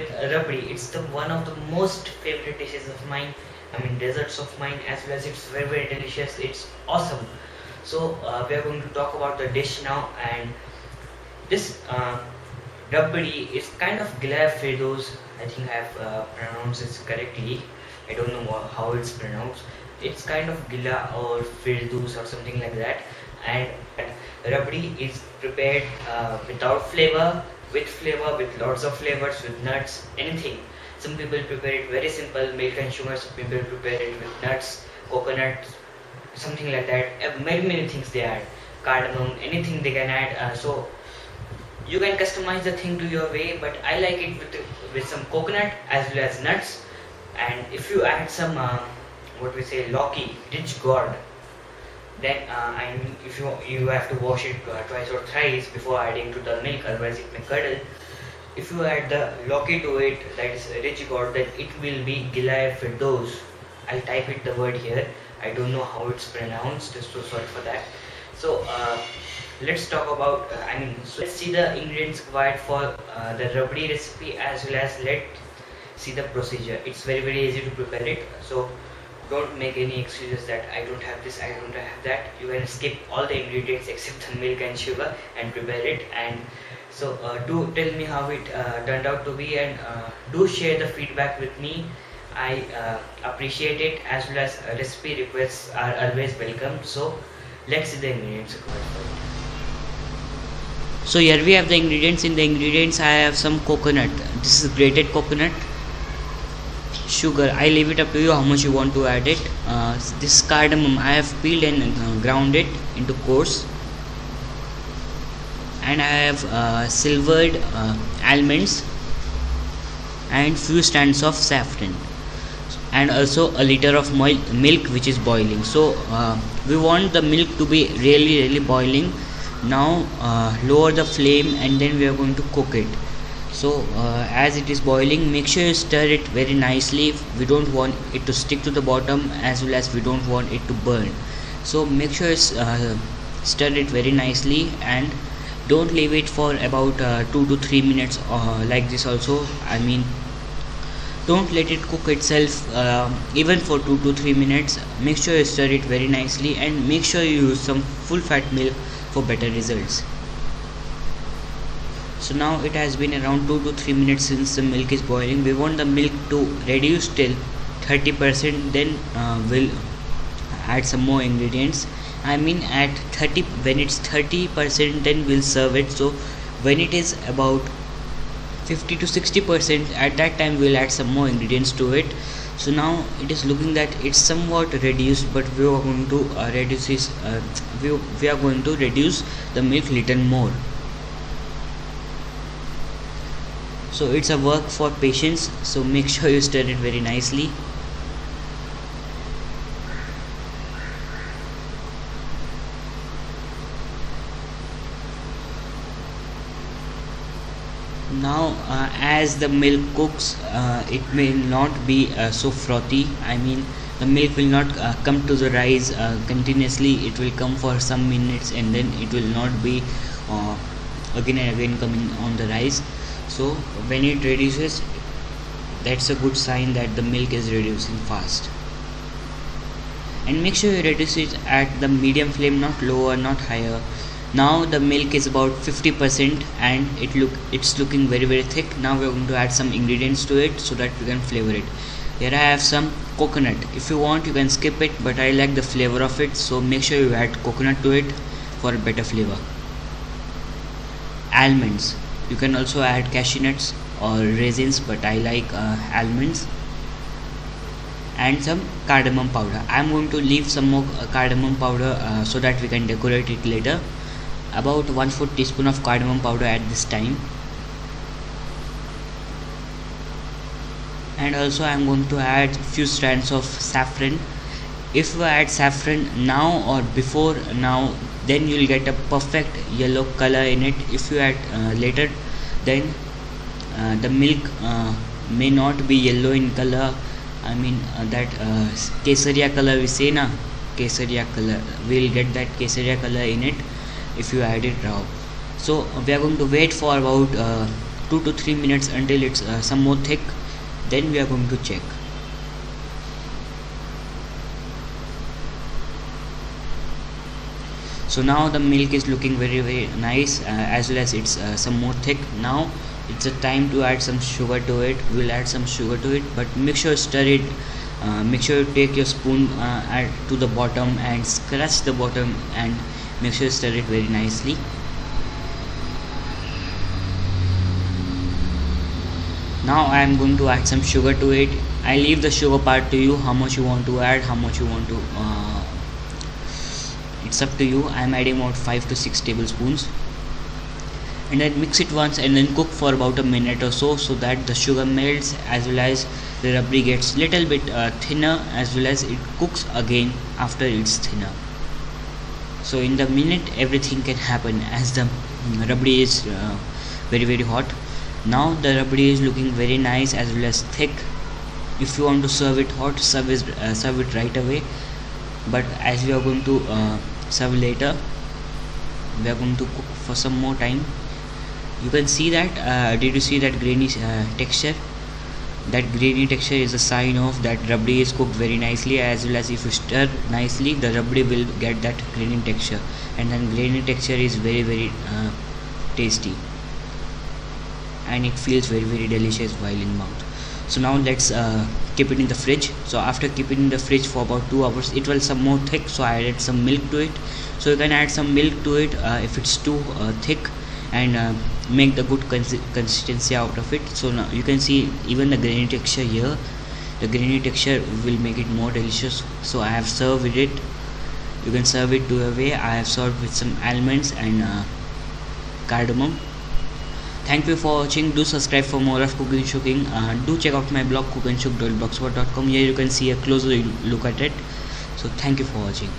with rabri. It's the one of the most favorite dishes of mine. I mean desserts of mine, as well as it's very delicious. It's awesome. So we are going to talk about the dish now, and this rabri is kind of gila firdos. I think I have pronounced it correctly. I don't know how it's pronounced. It's kind of gila or firdos or something like that. And rabri is prepared without flavor, with flavor, with lots of flavors, with nuts, anything. Some people prepare it very simple, milk and sugar. Some people prepare it with nuts, coconut, something like that. Many things they add, cardamom, anything they can add. So you can customize the thing to your way, but I like it with some coconut as well as nuts. And if you add some what we say lauki, rich gourd, then I mean if you have to wash it twice or thrice before adding to the milk, otherwise it may curdle. If you add the lauki to it, that is rich gourd, then it will be gilai firdos. I'll type it the word here. I don't know how it's pronounced, so sorry for that. So let's talk about so let's see the ingredients required for the rabri recipe, as well as let's see the procedure. It's very easy to prepare it, so don't make any excuses that I don't have this, I don't have that. You can skip all the ingredients except the milk and sugar and prepare it. And so do tell me how it turned out to be, and do share the feedback with me. I appreciate it, as well as recipe requests are always welcome. So let's see the ingredients required for it. So here we have the ingredients. In the ingredients I have some coconut. This is grated coconut. Sugar, I leave it up to you how much you want to add it. This cardamom I have peeled and ground it into coarse. And I have silvered almonds and few strands of saffron, and also a liter of milk which is boiling. So we want the milk to be really boiling. Now lower the flame, and then we are going to cook it. So as it is boiling, make sure you stir it very nicely. We don't want it to stick to the bottom, as well as we don't want it to burn. So make sure you stir it very nicely, and don't leave it for about 2 to 3 minutes like this also. I mean, don't let it cook itself even for 2 to 3 minutes. Make sure you stir it very nicely, and make sure you use some full fat milk for better results. So now it has been around 2 to 3 minutes since the milk is boiling. We want the milk to reduce till 30%, then we'll add some more ingredients. I mean at 30, when it's 30%, then we'll serve it. So when it is about 50 to 60%, at that time we'll add some more ingredients to it. So now it is looking that it's somewhat reduced, but we are going to reduce this, we are going to reduce the milk little more. So it's a work for patience, so make sure you stir it very nicely. Now as the milk cooks, it may not be so frothy. I mean, the milk will not come to the rise continuously. It will come for some minutes, and then it will not be again and again coming on the rise. So when it reduces, that's a good sign that the milk is reducing fast. And make sure you reduce it at the medium flame, not lower, not higher. Now the milk is about 50%, and it's looking very thick. Now we are going to add some ingredients to it so that we can flavor it. Here I have some coconut. If you want, you can skip it, but I like the flavor of it, so make sure you add coconut to it for a better flavor. Almonds. You can also add cashew nuts or raisins, but I like almonds. And some cardamom powder. I am going to leave some more cardamom powder so that we can decorate it later. About 1/4 teaspoon of cardamom powder at this time. And also I am going to add few strands of saffron. If you add saffron now or before now, then you will get a perfect yellow color in it. If you add later, then the milk may not be yellow in color. I mean that kesaria color we say na, kesaria color, we will get that kesaria color in it if you add it raw. So we are going to wait for about 2 to 3 minutes until it's some more thick. Then we are going to check. So now the milk is looking very nice, as well as it's some more thick. Now it's a time to add some sugar to it. We'll add some sugar to it, but make sure stir it. Make sure you take your spoon to the bottom and scratch the bottom, and make sure you stir it very nicely. Now I am going to add some sugar to it. I leave the sugar part to you, how much you want to add, how much you want to it's up to you. I am adding about 5 to 6 tablespoons, and then mix it once and then cook for about a minute or so that the sugar melts, as well as the rabri gets little bit thinner, as well as it cooks again after it's thinner. So in the minute everything can happen, as the rabri is very hot. Now the rabri is looking very nice as well as thick. If you want to serve it hot, serve it right away, but as we are going to serve later, we are going to cook for some more time. You can see that did you see that grainy texture? That grainy texture is a sign of that rabri is cooked very nicely, as well as if you stir nicely, the rabri will get that grainy texture, and then grainy texture is very tasty, and it feels very delicious while in mouth. So now let's keep it in the fridge. So after keeping in the fridge for about 2 hours, it will some more thick, so I added some milk to it. So you can add some milk to it if it's too thick, and make the good consistency out of it. So now you can see even the grainy texture here. The grainy texture will make it more delicious. So I have served it. You can serve it two way. I have served with some almonds and cardamom. Thank you for watching. Do subscribe for more of cooking and cooking. Do check out my blog cookandshook.blogspot.com. Here you can see a closer look at it. So thank you for watching.